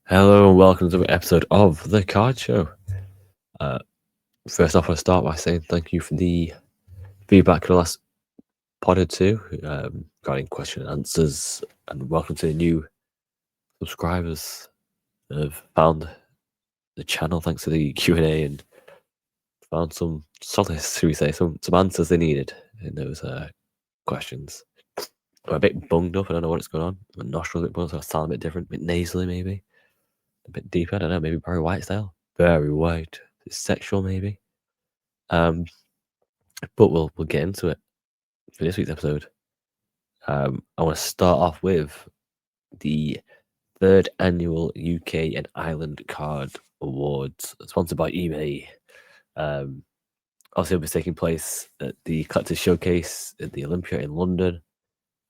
Hello and welcome to an episode of The Card Show. First off, I'll start by saying thank you for the feedback in the last pod or two regarding question and answers, and welcome to the new subscribers that have found the channel thanks to the Q&A and found some solace, should we say, some answers they needed in those questions. I'm a bit bunged up, I don't know what's going on. My nostrils a bit bunged, so I sound a bit different, a bit nasally maybe, a bit deeper, I don't know, maybe Barry White style. Very white. It's sexual maybe. But we'll get into it for this week's episode. I want to start off with the third annual UK and Ireland Card Awards, sponsored by eBay. Obviously, it'll be taking place at the Collectors Showcase at the Olympia in London.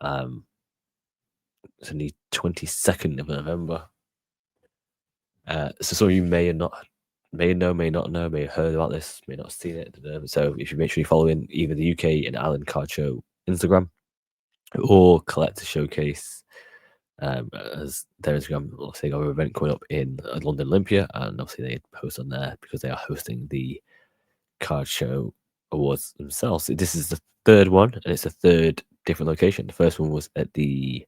It's on the 22nd of November. So some of you may not know, may have heard about this, may not have seen it. So if you make sure you're following either the UK and Ireland Card Show Instagram or Collector Showcase, as their Instagram, obviously got an event coming up in London Olympia, and obviously they post on there because they are hosting the Card Show Awards themselves. This is the third one, and it's a third different location. The first one was at the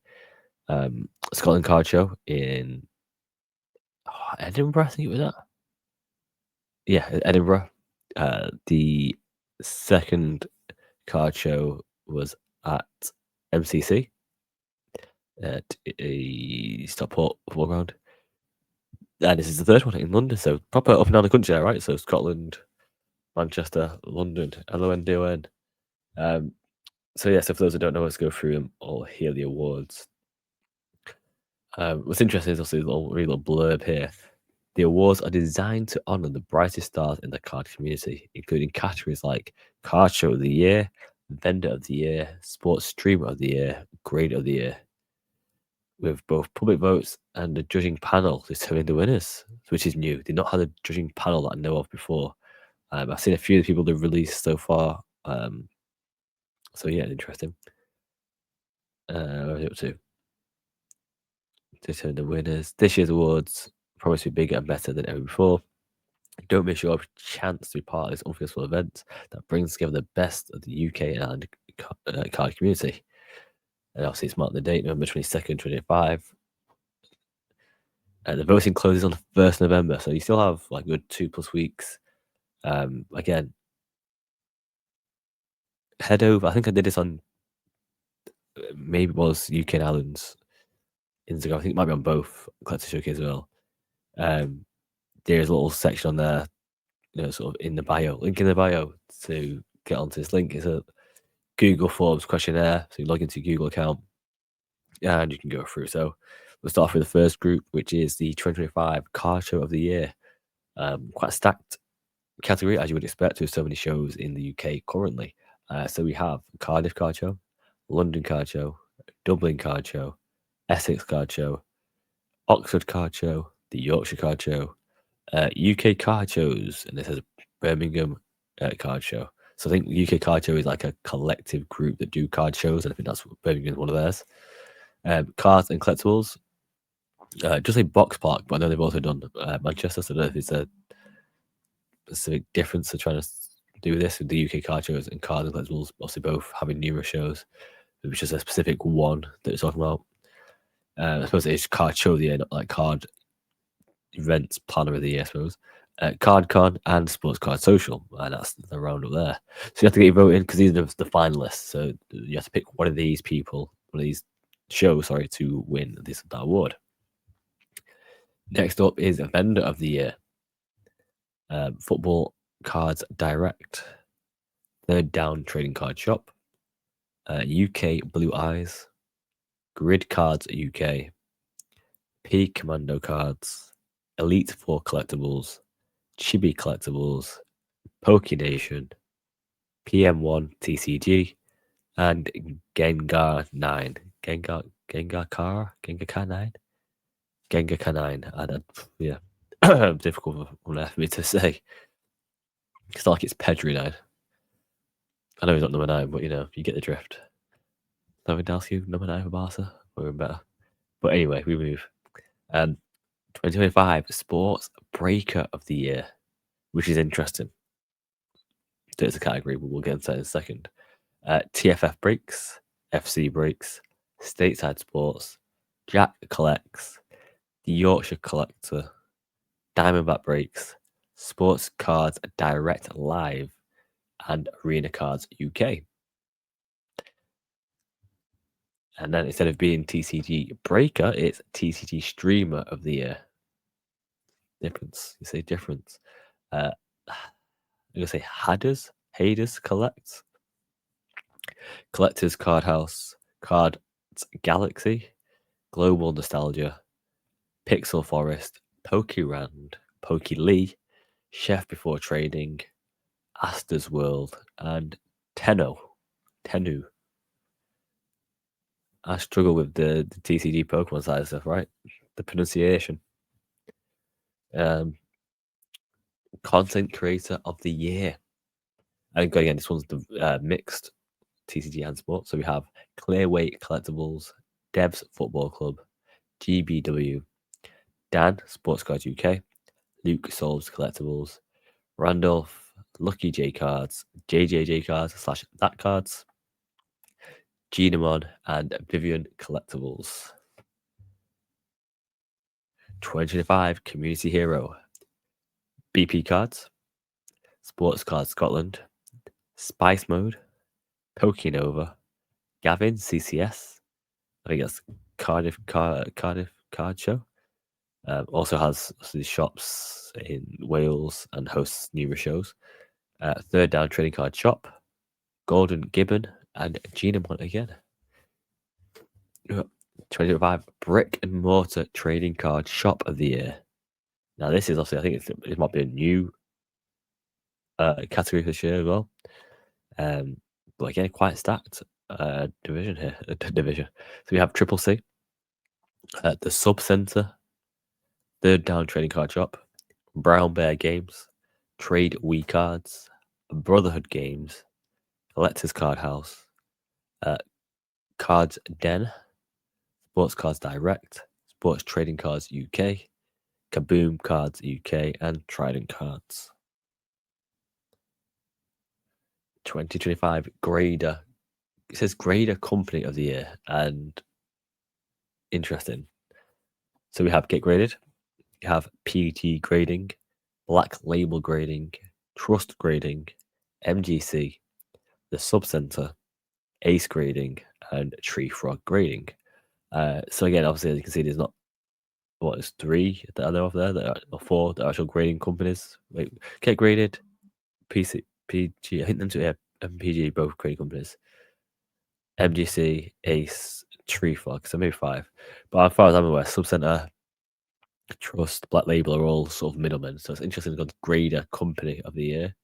Scotland Card Show in Edinburgh, I think it was at. Yeah, Edinburgh. The second card show was at MCC at a Stockport Foreground. And this is the third one in London, so proper up and down the country there, right? So Scotland, Manchester, London, LONDON. So yeah, so for those who don't know, let's go through them or hear the awards. What's interesting is also a little blurb here. The awards are designed to honour the brightest stars in the card community, including categories like Card Show of the Year, Vendor of the Year, Sports Streamer of the Year, Grade of the Year, with both public votes and a judging panel determining the winners, which is new. They've not had a judging panel that I know of before. I've seen a few of the people they've released so far. So yeah, interesting. What are we up to? Determine the winners. This year's awards promise to be bigger and better than ever before. Don't miss your chance to be part of this unforgettable event that brings together the best of the UK and Ireland card community. And obviously, it's marked the date, November 22nd, 2025. And the voting closes on the 1st November, so you still have like a good 2+ weeks. Again, head over. I think I did this on maybe it was UK and Ireland's Instagram. I think it might be on both Collector Showcase as well. There's a little section on there, sort of in the bio, link in the bio to get onto this link. It's a Google Forms questionnaire. So you log into your Google account and you can go through. So we'll start off with the first group, which is the 2025 Card Show of the Year. Quite a stacked category, as you would expect, with so many shows in the UK currently. So we have Cardiff Card Show, London Card Show, Dublin Card Show, Essex Card Show, Oxford Card Show, the Yorkshire Card Show, UK Card Shows, and this is Birmingham Card Show. So I think UK Card Show is like a collective group that do card shows, and I think that's Birmingham's one of theirs. Cards and collectibles. Just like Box Park, but I know they've also done Manchester, so I don't know if it's a specific difference to trying to do this with the UK card shows and cards and collectibles, obviously both having numerous shows. It was just a specific one that we're talking about. I suppose it's card show of the year, not like card events planner of the year, I suppose. CardCon and Sports Card Social, and that's the roundup there. So you have to get your vote in because these are the finalists. So you have to pick one of these people, one of these shows, sorry, to win that award. Next up is Vendor of the Year. Football Cards Direct, Third Down Trading Card Shop, UK Blue Eyes, Grid Cards UK, P Commando Cards, Elite 4 Collectibles, Chibi Collectibles, Poke Nation, PM1 TCG, and Gengar 9. Gengar Car 9? Gengar Car 9. And yeah, difficult one for me to say. It's not like it's Pedri 9. I know he's not number 9, but you get the drift. Lewandowski, number 9 for Barca, or even better. But anyway, we move. 2025 Sports Breaker of the Year, which is interesting. There's a category, but we'll get into that in a second. TFF Breaks, FC Breaks, Stateside Sports, Jack Collects, the Yorkshire Collector, Diamondback Breaks, Sports Cards Direct Live, and Arena Cards UK. And then instead of being TCG Breaker, it's TCG Streamer of the Year. Difference. You say difference. I'm going to say Haders Collects, Collectors Card House, Cards Galaxy, Global Nostalgia, Pixel Forest, Pokérand, Pokélee, Chef Before Trading, Asta's World, and Tennu. I struggle with the TCG Pokemon side of stuff, right? The pronunciation. Content Creator of the Year. And again, this one's the mixed TCG and sport. So we have Clearweight Collectibles, Devs Football Club, GBW, Dan Sports Cards UK, Luke Solves Collectibles, Randolph Lucky J Cards, JJJ Cards / That Cards, Genamon, and Vivian Collectibles. 2025 Community Hero, BP Cards, Sports Cards Scotland, Spice Mode, Pokenova, Gavin CCS, I think that's Cardiff Card Show. Also has these shops in Wales and hosts numerous shows. Third Down Trading Card Shop, Golden Gibbon, and Genamon again. 2025 Brick and Mortar Trading Card Shop of the Year. Now this is obviously, I think it might be a new category this year as well. But again, quite stacked division here. Division. So we have Triple C, the Sub Center, Third Down Trading Card Shop, Brown Bear Games, Trade We Cards, Brotherhood Games, Collectors Card House, Cards Den, Sports Cards Direct, Sports Trading Cards UK, Kaboom Cards UK, and Trident Cards. 2025 Grader. It says Grader Company of the Year, and interesting. So we have Get Graded, you have PET Grading, Black Label Grading, Trust Grading, MGC, the Subcenter, Ace Grading, and Tree Frog Grading. So again, obviously, as you can see, there's not it's 3 that are there off there, or 4 the actual grading companies. Wait, Get Graded, PG, I think them two, PG, both grading companies. MGC, Ace, Tree Frog, so maybe 5. But as far as I'm aware, Subcenter, Trust, Black Label are all sort of middlemen. So it's interesting to go Grader Company of the Year.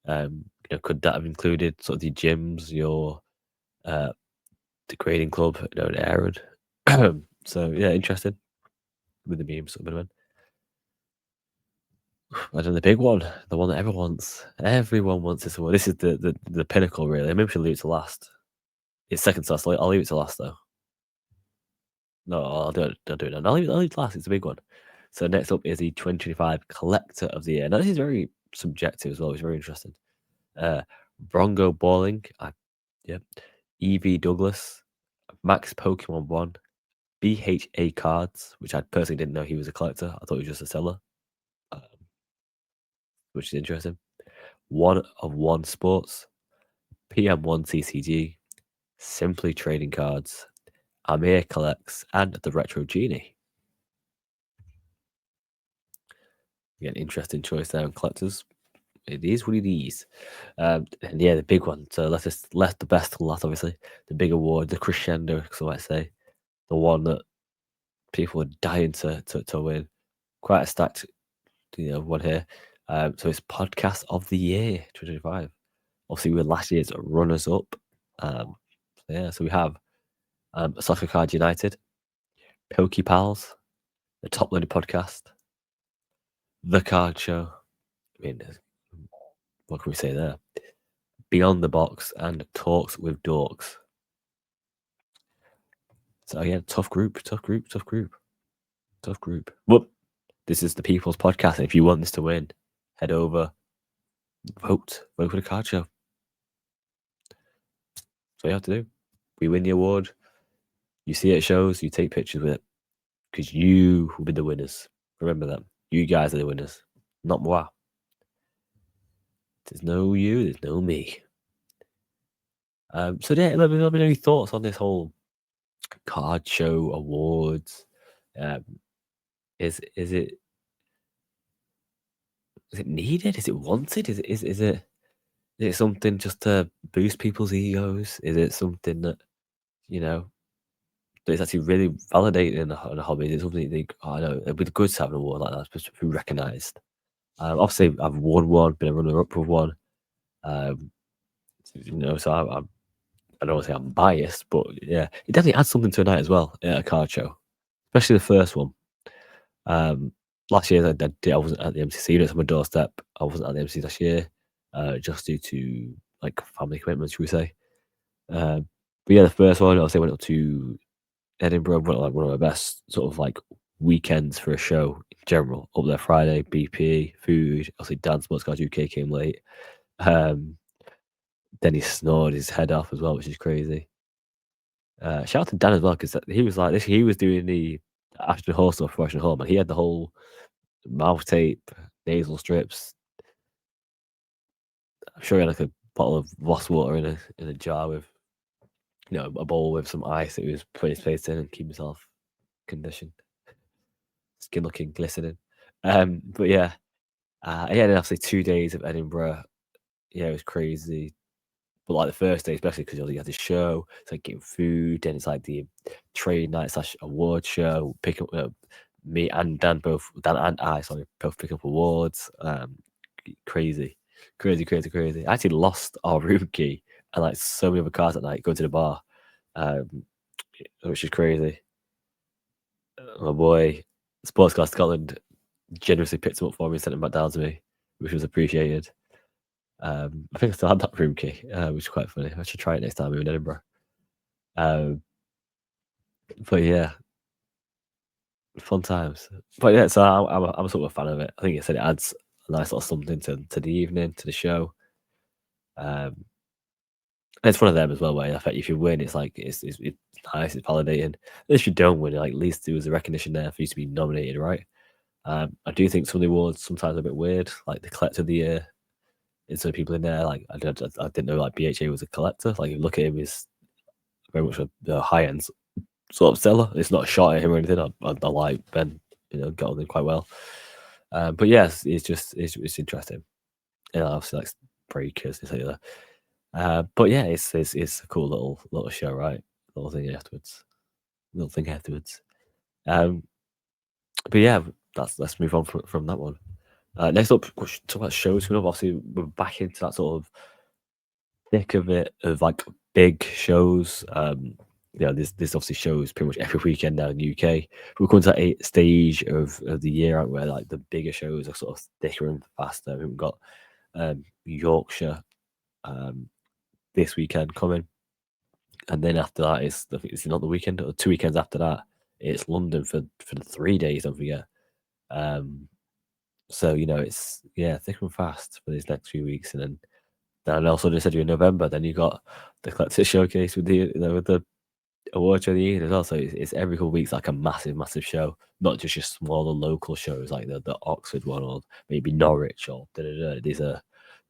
Could that have included sort of the gyms, your the grading club, Aaron? So yeah, interesting with the memes sort of middlemen. I don't know, the big one, the one that everyone wants. Everyone wants this one. This is the pinnacle, really. Maybe we should leave it to last. It's second to last. I'll leave it to last, though. No, I'll do it. Don't do it now. I'll leave it to last. It's a big one. So next up is the 2025 Collector of the Year. Now, this is very subjective as well. It's very interesting. Brongo Balling. EV Douglas. Max Pokemon 1. BHA Cards, which I personally didn't know he was a collector. I thought he was just a seller. Which is interesting. 1 of 1 Sports. PM1 TCG. Simply Trading Cards. Amir Collects, and the Retro Genie. Again, interesting choice there on collectors. It is what it is. And yeah, the big one. So let the best to last, obviously. The big award, the crescendo, so I say. The one that people are dying to win. Quite a stacked, one here. So it's Podcast of the Year 2025. Obviously, with last year's runners up. So we have Soccer Card United, PokePals, the Top Loaded Podcast, The Card Show. I mean, what can we say there? Beyond the Box and Talks with Dorks. So again, tough group. Well, This is the people's podcast, and if you want this to win, head over, vote for the card show. That's what you have to do. We win the award. You see it at shows. You take pictures with it because you will be the winners. Remember that. You guys are the winners, not moi. There's no you. There's no me. So yeah, let me know your thoughts on this whole card show awards. Is it needed? Is it wanted? Is it something just to boost people's egos? Is it something that you know that is actually really validating in a hobby? Is it something you think, oh, I know it'd be good to have an award like that, supposed to be recognised? Obviously, I've won one, been a runner-up for one. So I don't want to say I'm biased, but yeah, it definitely adds something to a night as well at a card show, especially the first one. Last year I wasn't at the MCC. It's on my doorstep. I wasn't at the MCC last year, just due to like family commitments, should we say? But yeah, the first one obviously I went up to Edinburgh. Went like one of my best sort of like weekends for a show in general. Up there Friday, BP, food. Obviously, Dan Sports Card UK came late. Then he snored his head off as well, which is crazy. Shout out to Dan as well because he was like this. He was doing the Ashton Hall stuff for Ashton Hall, and he had the whole mouth tape, nasal strips. I'm sure he had like a bottle of Voss water in a jar with, a bowl with some ice that he was putting his face in and keep himself conditioned, skin looking glistening. But yeah, then obviously 2 days of Edinburgh. Yeah, it was crazy. But like the first day, especially because you had the show, it's like getting food, then it's like the trade night / award show, pick up me and Dan and I, sorry, both pick up awards. Crazy. I actually lost our room key and like so many other cars at night going to the bar, which is crazy. My boy, Sports Car Scotland, generously picked him up for me and sent him back down to me, which was appreciated. I think I still had that room key, which is quite funny. I should try it next time we're in Edinburgh. But yeah, fun times. But yeah, so I'm sort of a fan of it. I think you said it adds a nice little something to the evening, to the show. It's one of them as well, where if you win, it's like it's nice, it's validating. If you don't win, like at least there was a recognition there for you to be nominated, right? I do think some of the awards sometimes are a bit weird, like the collector of the year. There's some people in there, like I didn't know like BHA was a collector. Like if you look at him, he's very much a high end sort of seller. It's not a shot at him or anything. I like Ben, got on him quite well. But yes, it's interesting. Obviously like breakers, etc. But yeah, it's a cool little show, right? Little thing afterwards. But yeah, let's move on from that one. Next up, talk about shows coming up. Obviously, we're back into that sort of thick of it, of like big shows. There's obviously shows pretty much every weekend now in the UK. We're coming to that stage of the year out where like the bigger shows are sort of thicker and faster. We've got Yorkshire this weekend coming, and then after that it's not the weekend or 2 weekends after that it's London for the 3 days. Don't forget. So it's thick and fast for these next few weeks, and then also just said you in November. Then you got the collector showcase with the award show of the year as well. So it's every couple of weeks like a massive show, not just your smaller local shows like the Oxford one or maybe Norwich or These are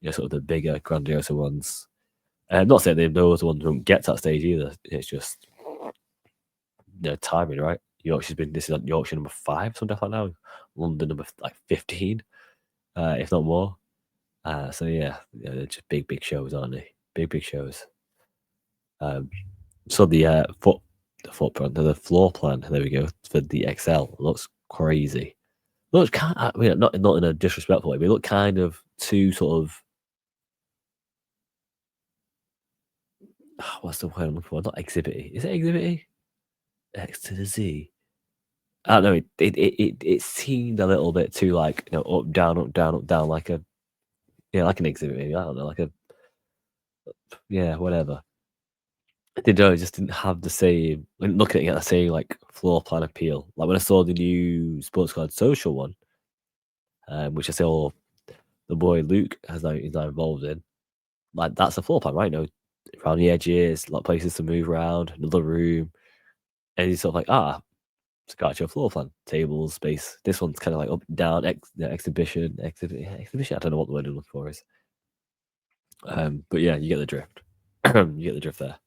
sort of the bigger grandiose ones. Not saying those ones won't get to that stage either. It's just timing, right? This is Yorkshire number 5, something like that now. London number like 15, if not more. So yeah, they're just big shows, aren't they? Big shows. So the floor plan. There we go for the XL looks crazy. Looks not in a disrespectful way, but it looked kind of too sort of. What's the word I'm looking for? Not exhibity. Is it exhibity? X to the Z. I don't know. It seemed a little bit too like up down like a like an exhibit. Maybe I don't know, like a whatever. It just didn't have the same. When looking at it, the same like floor plan appeal. Like when I saw the new Sports Card Social one, which I saw the boy Luke is now involved in. Like that's a floor plan, right? You know, around the edges, a lot of places to move around, another room, and he's sort of like, it's got your floor plan, tables, space. This one's kind of like up, down, exhibition. Exhibition. I don't know what the word I'm looking for is. But yeah, you get the drift. You get the drift there.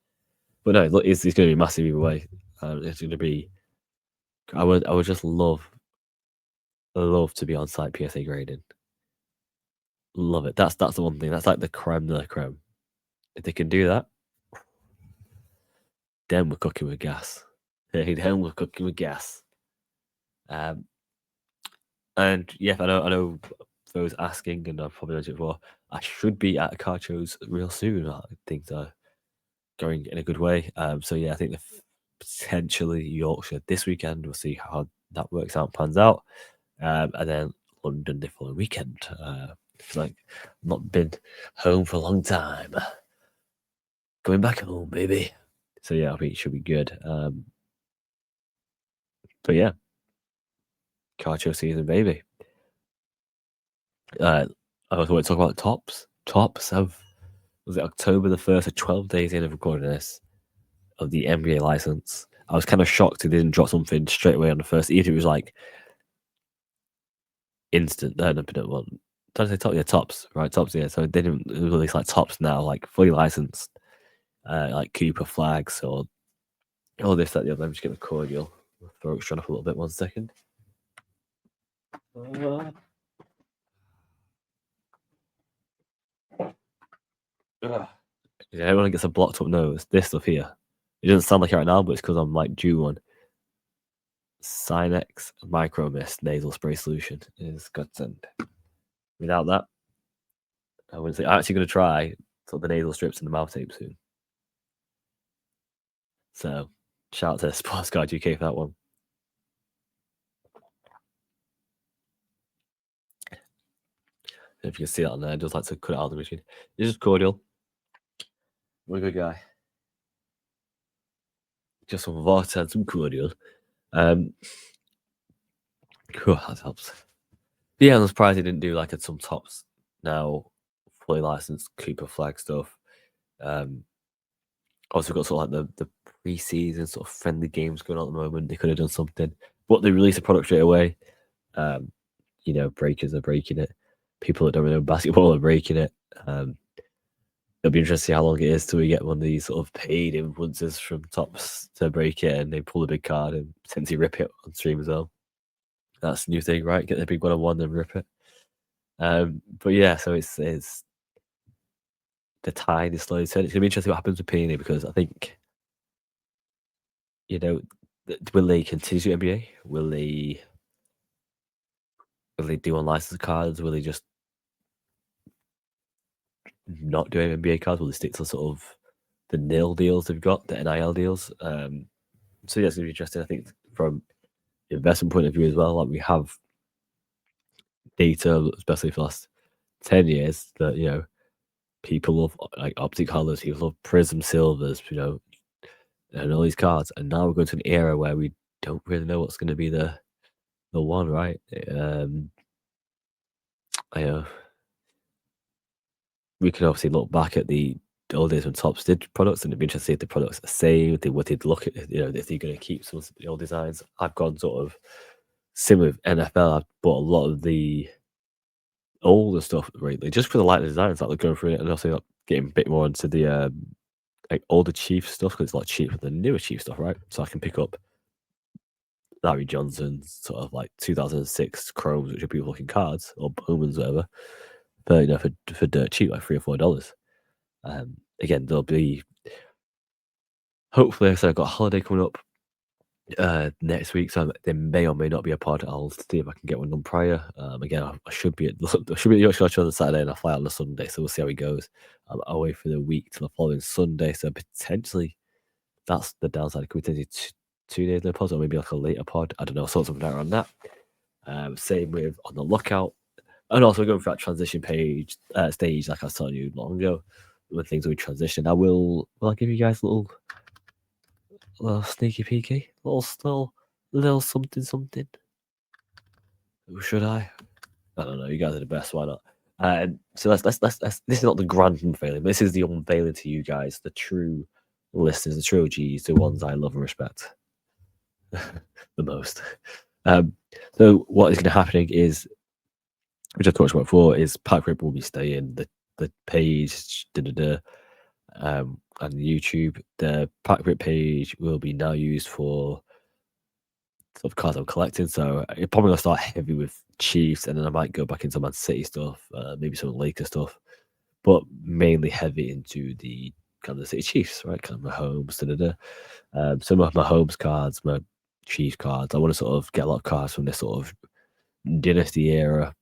But no, look, it's going to be massive either way. It's going to be. I would just love to be on site PSA grading. Love it. That's the one thing. That's like the creme de la creme. If they can do that, then we're cooking with gas. Then we're cooking with gas. And yeah, I know those asking, and I've probably mentioned it before, I should be at a card shows real soon. Things are going in a good way. So yeah, I think potentially Yorkshire this weekend. We'll see how that works out, pans out, and then London the following weekend. It's like I've not been home for a long time. Going back home, baby. So yeah, I think it should be good. But yeah, card show season, baby. I was want to talk about tops. Tops was it October the 1st, or 12 days in of recording this, of the NBA license. I was kind of shocked they didn't drop something straight away on the first. Even if it was like instant. No, one. Did I say top? Yeah, tops. Right, tops. Yeah. So they didn't release like tops now, like fully licensed, like Cooper flags or all this, that, the other. Let me just get the cordial. My throat's shut up a little bit. 1 second. Yeah, everyone gets a blocked up nose. This stuff here. It doesn't sound like it right now, but it's because I'm like due one. Sinex Micro Mist Nasal Spray Solution is godsend. Without that, I wouldn't say. I'm actually going to try sort of the nasal strips and the mouth tape soon. So, shout out to Sports Guard UK for that one. If you can see that on there, I just like to cut it out of the machine. It's just cordial. What a good guy. Just some water and some cordial. Cool, that helps. But yeah, I'm surprised they didn't do like some tops now, fully licensed Cooper flag stuff. Also got sort of like the pre-season sort of friendly games going on at the moment. They could have done something, but they released a product straight away. You know, breakers are breaking it. People that don't really know basketball are breaking it. It'll be interesting to see how long it is till we get one of these sort of paid influencers from Tops to break it, and they pull a big card and potentially rip it on stream as well. That's a new thing, right? Get the big 1-on-1 and rip it. But yeah, so it's the tide is slowly turning. It's gonna be interesting what happens with PNA, because I think, you know, will they continue to NBA? Will they do unlicensed cards? Will they just not do NBA cards? Will they stick to sort of the nil deals they've got, the NIL deals? So yeah, it's gonna be interesting. I think from investment point of view as well, like we have data, especially for the last 10 years, that, you know, people love like optic colors, people love prism silvers, you know, and all these cards. And now we're going to an era where we don't really know what's going to be the one, right? I know we can obviously look back at the old days when Tops did products, and it'd be interesting to see if the products are the same, what they'd look at, you know, if they're going to keep some of the old designs. I've gone sort of similar with NFL. I've bought a lot of the older stuff lately, just for the lighter designs that they're going through it, and also like, getting a bit more into the like older Chief stuff, because it's a lot cheaper than the newer Chief stuff, right? So I can pick up Larry Johnson's sort of like 2006 Chromes, which are beautiful looking cards, or Bowman's, whatever, but you know, for dirt cheap, like $3 or $4. Again, there'll be hopefully. So I've got a holiday coming up next week, so there may or may not be a pod. I'll see if I can get one done prior. Again, I should be at the Yorkshire Show on the Saturday, and I fly out on the Sunday, so we'll see how it goes. I'm away for the week till the following Sunday, so potentially that's the downside. It could be 2 days in a pod, or maybe like a later pod. I don't know. Sort something out on that. Same with On the Lookout, and also going for that transition stage, like I was telling you long ago, when things will be transitioned. Will I give you guys a little sneaky peeky, little something. Or should I? I don't know. You guys are the best. Why not? So let's. This is not the grand unveiling, but this is the unveiling to you guys, the true listeners, the true OGs, the ones I love and respect the most. So what is going to happen is, which I talked about before, is Pack Rip will be staying. The page, and YouTube. The Pack Rip page will be now used for sort of cards I'm collecting. So it's probably gonna start heavy with Chiefs, and then I might go back into Man City stuff, maybe some Lakers stuff, but mainly heavy into the Kansas City Chiefs, right? Kind of Mahomes, some of my Mahomes cards, my Chiefs cards. I want to sort of get a lot of cards from this sort of dynasty era.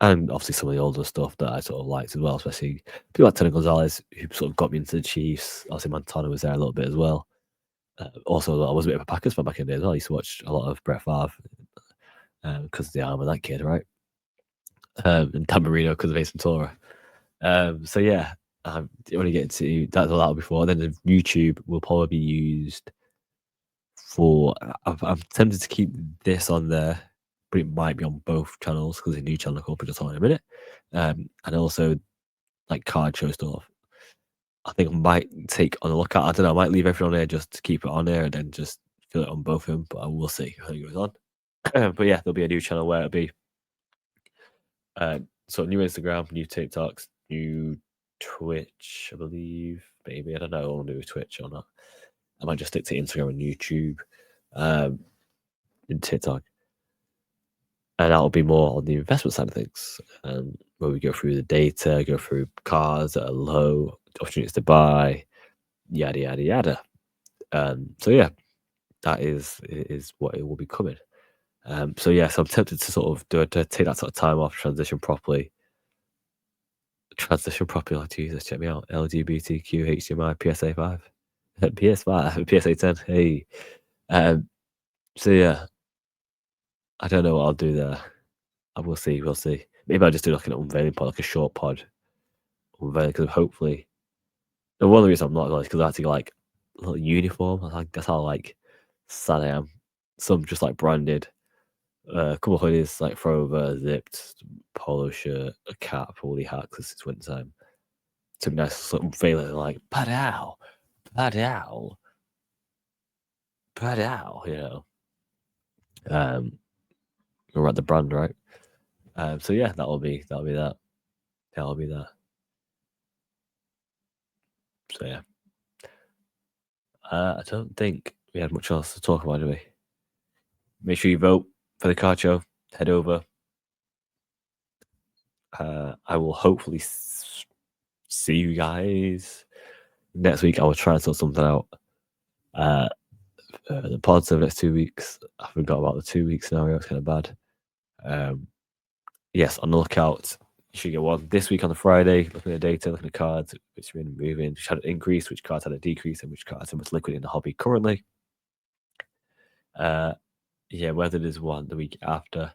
And obviously some of the older stuff that I sort of liked as well, especially people like Tony Gonzalez, who sort of got me into the Chiefs. Obviously Montana was there a little bit as well. Also, I was a bit of a Packers fan back in the day as well. I used to watch a lot of Brett Favre because of the arm of that kid, right? And Dan Marino because of Ace Ventura. So yeah, I'm only getting to that's all that before. Then the YouTube will probably be used for. I'm tempted to keep this on there, but it might be on both channels because the new channel will be just on in a minute. And also like card show stuff. I think I might take on a look at. I don't know. I might leave everything on there just to keep it on there and then just fill it on both of them. But I will see how it goes on. But yeah, there'll be a new channel where it'll be so new Instagram, new TikToks, new Twitch, I believe. Maybe I don't know. I'll do Twitch or not. I might just stick to Instagram and YouTube, and TikTok, and that'll be more on the investment side of things, where we go through the data, go through cars that are low, opportunities to buy, yada yada yada. So yeah, that is what it will be coming. So yeah, so I'm tempted to sort of take that sort of time off, transition properly. Like Jesus, check me out. LGBTQ HDMI PSA 5, PS5, PSA 10. Hey, so yeah, I don't know what I'll do there. I will see. We'll see. Maybe I'll just do like an unveiling pod, like a short pod unveiling, because hopefully. And one of the reasons I'm not is because I had to get like a little uniform. I think that's how like sad I am. Some just like branded. A couple of hoodies, like throwover, zipped, polo shirt, a cap, woolly hat because it's winter time. To be nice, sort of feeling like padow, padow, padow, you know. We're at the brand, right? So yeah, that'll be that. So yeah. I don't think we had much else to talk about, do we? Make sure you vote for the card show. Head over. I will hopefully see you guys next week. I will try and sort something out. The pods over the next 2 weeks. I forgot about the 2 week scenario. It's kind of bad. Yes, on the lookout. You should get one this week on the Friday. Looking at data, looking at cards, which have been moving, which had an increase, which cards had a decrease, and which cards are most liquid in the hobby currently. Yeah, whether there's one the week after,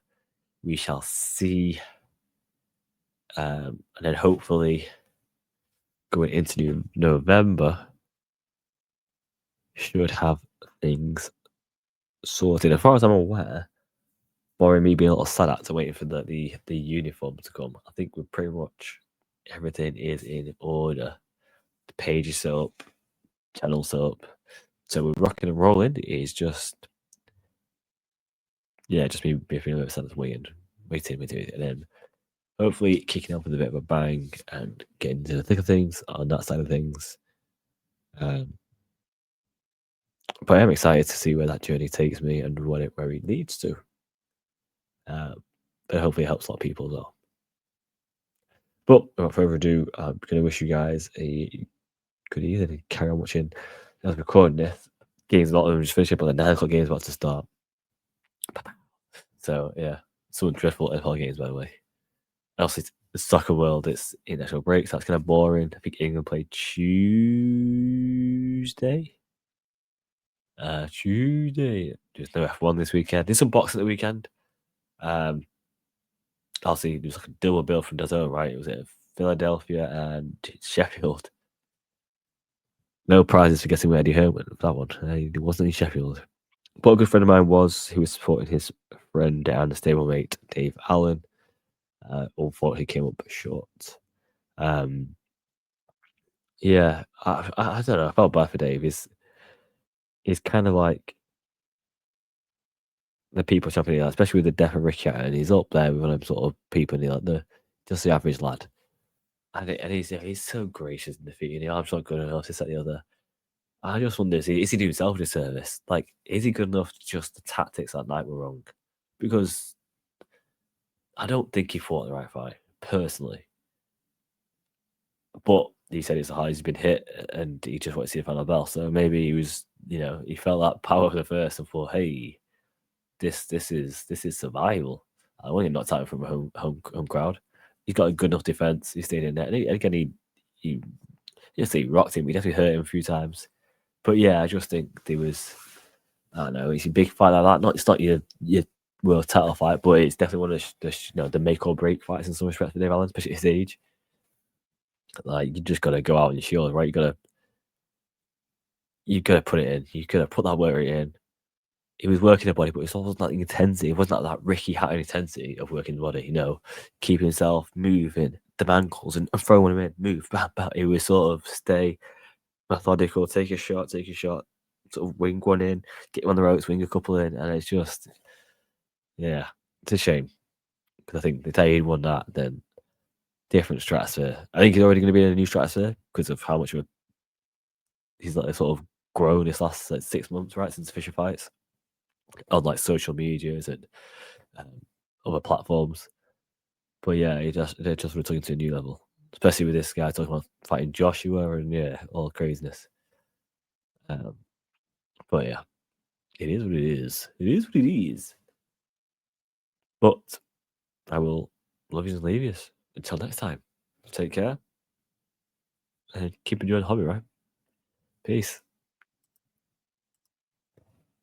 we shall see. And then hopefully going into November should have things sorted. As far as I'm aware, barring me being a little sad after waiting for the uniform to come, I think we're pretty much everything is in order. The page is set up, channel set up. So we're rocking and rolling. It is just just me feeling a bit sad waiting, and then hopefully kicking off with a bit of a bang and getting into the thick of things on that side of things. But I'm excited to see where that journey takes me and where it leads to. And hopefully it helps a lot of people as well. But without further ado, I'm going to wish you guys a good evening and carry on watching. I was recording this. Game's about to just finish up on the 9 o'clock game's about to start. So yeah, some dreadful NFL games, by the way. Also, the soccer world, it's international breaks. So that's kind of boring. I think England played Tuesday. Tuesday. There's no F1 this weekend. There's some boxing at the weekend. I'll see. There's like a double bill from DAZN, right? It was at Philadelphia and Sheffield. No prizes for guessing where Eddie Hearn went for that one. There wasn't in Sheffield. But a good friend of mine was who was supporting his friend and stablemate Dave Allen. Unfortunately, came up short. Um, yeah, I don't know. I felt bad for Dave. He's kind of like the people champion, especially with the death of Ricky Hatton. He's up there with one of them sort of people, and like the just the average lad. And he's so gracious in defeating. I'm not good enough. This, that, the other. I just wonder, is he doing himself a disservice? Like, is he good enough? Just the tactics that night were wrong, because I don't think he fought the right fight personally. But he said it's the hardest he's been hit, and he just wanted to see the final bell. So maybe he was, he felt that power for the first and thought, hey, this is survival. I want him knocked out from a home crowd. He's got a good enough defense. He stayed in there, and again he just he rocked him. He definitely hurt him a few times. But yeah, I just think there was, I don't know, it's a big fight like that. It's not your world title fight, but it's definitely one of the make or break fights in some respects for Dave Allen, especially at his age. Like, you just gotta go out and show, right? You gotta put it in. You gotta put that work rate in. He was working the body, but it's almost like the intensity. It wasn't like that Ricky Hatton intensity of working the body, keeping himself moving, the ankles and throwing him in, move, bam, bam. It was sort of stay methodical, take a shot, sort of wing one in, get him on the ropes, wing a couple in, and it's just, yeah, it's a shame. Because I think the day he won that, then different stratosphere. I think he's already going to be in a new stratosphere because of how much of he's like sort of grown this last 6 months, right, since Fisher fights on like social medias and um, other platforms. But yeah, they just really took him to a new level, especially with this guy talking about fighting Joshua and all craziness. Um, but yeah, it is what it is. It is what it is. But I will love you and leave you until next time. Take care and keep enjoying the hobby, right? Peace.